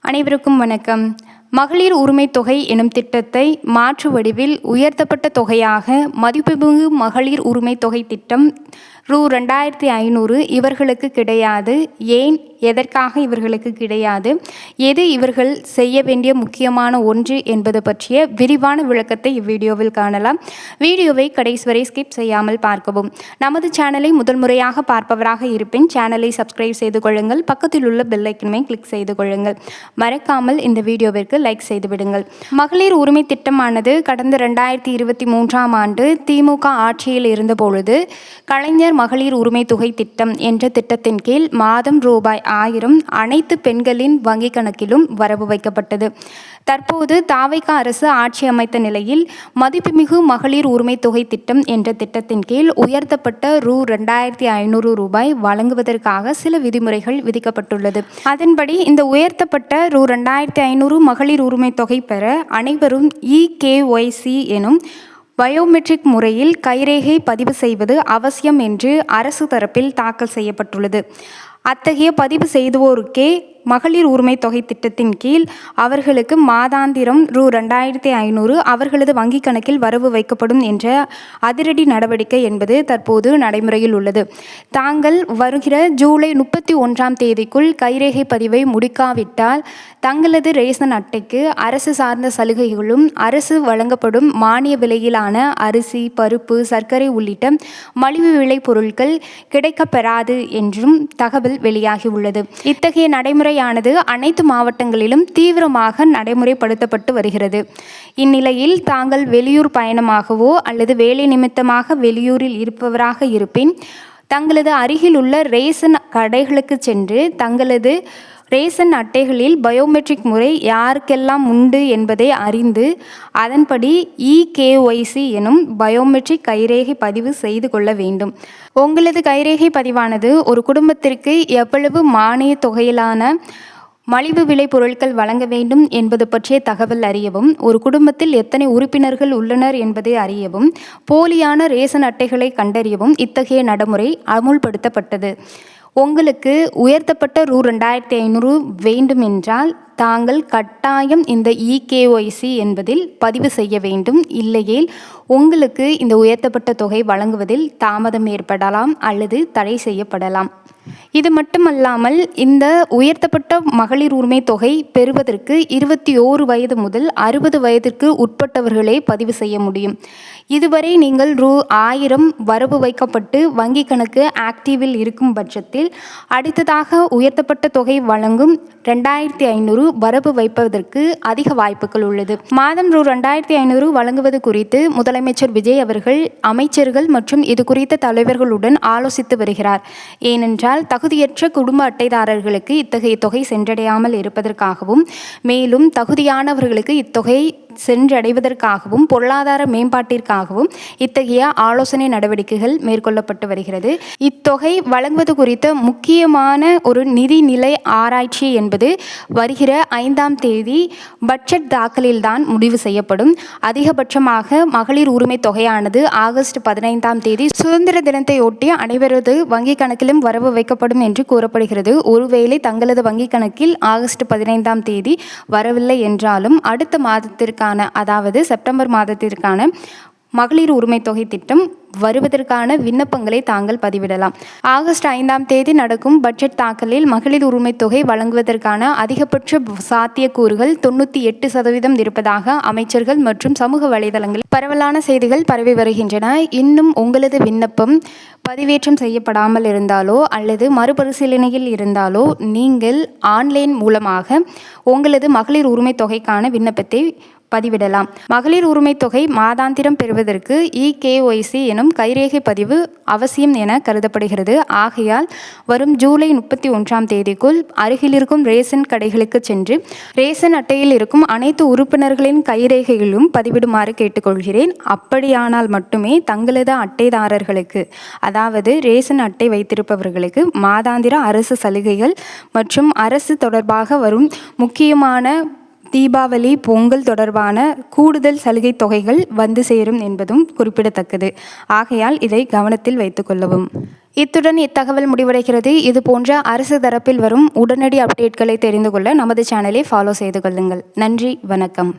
அனைவருக்கும் வணக்கம். மகளிர் உரிமை தொகை எனும் திட்டத்தை மாற்று வடிவில் உயர்த்தப்பட்ட தொகையாக மதிப்புமிகு மகளிர் உரிமை தொகை திட்டம் ரூ. 2500 இவர்களுக்கு கிடையாது. ஏன், எதற்காக இவர்களுக்கு கிடையாது, எது இவர்கள் செய்ய வேண்டிய முக்கியமான ஒன்று என்பது பற்றிய விரிவான விளக்கத்தை இவ்வீடியோவில் காணலாம். வீடியோவை கடைசி வரை ஸ்கிப் செய்யாமல் பார்க்கவும். நமது சேனலை முதல் முறையாக பார்ப்பவராக இருப்பின் சேனலை சப்ஸ்கிரைப் செய்து கொள்ளுங்கள். பக்கத்தில் உள்ள பெல் ஐக்கனை கிளிக் செய்து கொள்ளுங்கள். மறக்காமல் இந்த வீடியோவிற்கு லைக் செய்து விடுங்கள். மகளிர் உரிமை திட்டமானது கடந்த 2023ஆம் ஆண்டு திமுக ஆட்சியில் இருந்தபொழுது கலைஞர் மகளிர் உரிமை தொகை திட்டம் என்ற திட்டத்தின் கீழ் மாதம் ரூபாய் 1000 அனைத்து பெண்களின் வங்கி கணக்கிலும் வரவு வைக்கப்பட்டது. தற்போது தாவைக்கா அரசு ஆட்சி அமைத்த நிலையில் மதிப்புமிகு மகளிர் உரிமை தொகை திட்டம் என்ற திட்டத்தின் கீழ் உயர்த்தப்பட்ட ரூ. 2500 வழங்குவதற்காக சில விதிமுறைகள் விதிக்கப்பட்டுள்ளது. அதன்படி இந்த உயர்த்தப்பட்ட ரூ. 2500 மகளிர் உரிமை தொகை பெற அனைவரும் EKYC எனும் பயோமெட்ரிக் முறையில் கைரேகை பதிவு செய்வது அவசியம் என்று அரசு தரப்பில் தாக்கல் செய்யப்பட்டுள்ளது. அத்தகைய பதிவு செய்துவோருக்கே மகளிர் உரிமை தொகை திட்டத்தின் கீழ் அவர்களுக்கு மாதாந்திரம் ரூ. 2500 அவர்களது வங்கி கணக்கில் வரவு வைக்கப்படும் என்ற அதிரடி நடவடிக்கை என்பது தற்போது நடைமுறையில் உள்ளது. தாங்கள் வருகிற ஜூலை 31ஆம் தேதிக்குள் கைரேகை பதிவை முடிக்காவிட்டால் தங்களது ரேஷன் அட்டைக்கு அரசு சார்ந்த சலுகைகளும் அரசு வழங்கப்படும் மானிய விலையிலான அரிசி, பருப்பு, சர்க்கரை உள்ளிட்ட மலிவு விலை பொருட்கள் கிடைக்கப்பெறாது என்றும் தகவல் வெளியாகியுள்ளது. இத்தகைய நடைமுறை அனைத்து மாவட்டங்களிலும் தீவிரமாக நடைமுறைப்படுத்தப்பட்டு வருகிறது. இந்நிலையில் தாங்கள் வெளியூர் பயணமாகவோ அல்லது வேலை நிமித்தமாக வெளியூரில் இருப்பவராக இருப்பின் தங்களது அருகில் உள்ள ரேஷன் கடைகளுக்கு சென்று தங்களது ரேஷன் அட்டைகளில் பயோமெட்ரிக் முறை யாருக்கெல்லாம் உண்டு என்பதை அறிந்து அதன்படி EKYC எனும் பயோமெட்ரிக் கைரேகை பதிவு செய்து கொள்ள வேண்டும். உங்களது கைரேகை பதிவானது ஒரு குடும்பத்திற்கு எவ்வளவு மானிய தொகையிலான மலிவு விலை பொருட்கள் வழங்க வேண்டும் என்பது பற்றிய தகவல் அறியவும், ஒரு குடும்பத்தில் எத்தனை உறுப்பினர்கள் உள்ளனர் என்பதை அறியவும், போலியான ரேஷன் அட்டைகளை கண்டறியவும் இத்தகைய நடைமுறை அமுல்படுத்தப்பட்டது. உங்களுக்கு உயர்த்தப்பட்ட ரூ. 2500 வேண்டுமென்றால் தாங்கள் கட்டாயம் இந்த EKYC என்பதில் பதிவு செய்ய வேண்டும். இல்லையேல் உங்களுக்கு இந்த உயர்த்தப்பட்ட தொகை வழங்குவதில் தாமதம் ஏற்படலாம் அல்லது தடை செய்யப்படலாம். இது மட்டுமல்லாமல் இந்த உயர்த்தப்பட்ட மகளிர் உரிமை தொகை பெறுவதற்கு 21 வயது முதல் 60 வயதிற்கு உட்பட்டவர்களே பதிவு செய்ய முடியும். இதுவரை நீங்கள் ரூ. 1000 வரவு வைக்கப்பட்டு வங்கி கணக்கு ஆக்டிவில் இருக்கும் பட்சத்தில் அடுத்ததாக உயர்த்தப்பட்ட தொகை வழங்கும் 2500 வரவு வைப்பதற்கு அதிக வாய்ப்புகள் உள்ளது. மாதம் ரூ. 2500 வழங்குவது குறித்து முதலமைச்சர் விஜய் அவர்கள் அமைச்சர்கள் மற்றும் இது குறித்த தலைவர்களுடன் ஆலோசித்து வருகிறார். ஏனென்றால் தகுதியற்ற குடும்ப அட்டைதாரர்களுக்கு இத்தகைய தொகை சென்றடையாமல் இருப்பதற்காகவும், மேலும் தகுதியானவர்களுக்கு இத்தொகை சென்றடைவதற்காகவும் பொருளாதார மேம்பாட்டிற்காகவும் இத்தகைய ஆலோசனை நடவடிக்கைகள் மேற்கொள்ளப்பட்டு வருகிறது. இத்தொகை வழங்குவது குறித்த முக்கியமான ஒரு நிதிநிலை ஆராய்ச்சி என்பது வருகிற 5ஆம் தேதி பட்ஜெட் தாக்கலில்தான் முடிவு செய்யப்படும். அதிகபட்சமாக மகளிர் உரிமை தொகையானது ஆகஸ்ட் 15ஆம் தேதி சுதந்திர தினத்தையொட்டி அனைவரது வங்கி கணக்கிலும் வரவு வைக்கப்படும் என்று கூறப்படுகிறது. ஒருவேளை தங்களது வங்கி கணக்கில் ஆகஸ்ட் 15ஆம் தேதி வரவில்லை என்றாலும் அடுத்த மாதத்திற்கு அதாவது செப்டம்பர் மாதத்திற்கான மகளிர் உரிமை தொகை திட்டம் வருவதற்கான விண்ணப்பங்களை தாங்கள் பதிவிடலாம். ஆகஸ்ட் 5ஆம் தேதி நடக்கும் பட்ஜெட் தாக்கலில் மகளிர் உரிமை தொகை வழங்குவதற்கான அதிகபட்ச சாத்தியக்கூறுகள் 98% இருப்பதாக அமைச்சர்கள் மற்றும் சமூக வலைதளங்களில் பரவலான செய்திகள் பரவி வருகின்றன. இன்னும் உங்களது விண்ணப்பம் பதிவேற்றம் செய்யப்படாமல் இருந்தாலோ அல்லது மறுபரிசீலனையில் இருந்தாலோ நீங்கள் ஆன்லைன் மூலமாக உங்களது மகளிர் உரிமை தொகைக்கான விண்ணப்பத்தை பதிவிடலாம். மகளிர் உரிமை தொகை மாதாந்திரம் பெறுவதற்கு EKYC எனும் கைரேகை பதிவு அவசியம் என கருதப்படுகிறது. ஆகையால் வரும் ஜூலை 31ஆம் தேதிக்குள் அருகில் இருக்கும் ரேஷன் கடைகளுக்கு சென்று ரேஷன் அட்டையில் இருக்கும் அனைத்து உறுப்பினர்களின் கைரேகைகளும் பதிவிடுமாறு கேட்டுக்கொள்கிறேன். அப்படியானால் மட்டுமே தங்களது அட்டைதாரர்களுக்கு, அதாவது ரேஷன் அட்டை வைத்திருப்பவர்களுக்கு மாதாந்திர அரசு சலுகைகள் மற்றும் அரசு தொடர்பாக வரும் முக்கியமான தீபாவளி, பொங்கல் தொடர்பான கூடுதல் சலுகை தொகைகள் வந்து சேரும் என்பதும் குறிப்பிடத்தக்கது. ஆகையால் இதை கவனத்தில் வைத்துக் கொள்ளவும். இத்துடன் இத்தகவல் முடிவடைகிறது. இது போன்ற அரசு தரப்பில் வரும் உடனடி அப்டேட்களை தெரிந்து கொள்ள நமது சேனலை ஃபாலோ செய்து கொள்ளுங்கள். நன்றி, வணக்கம்.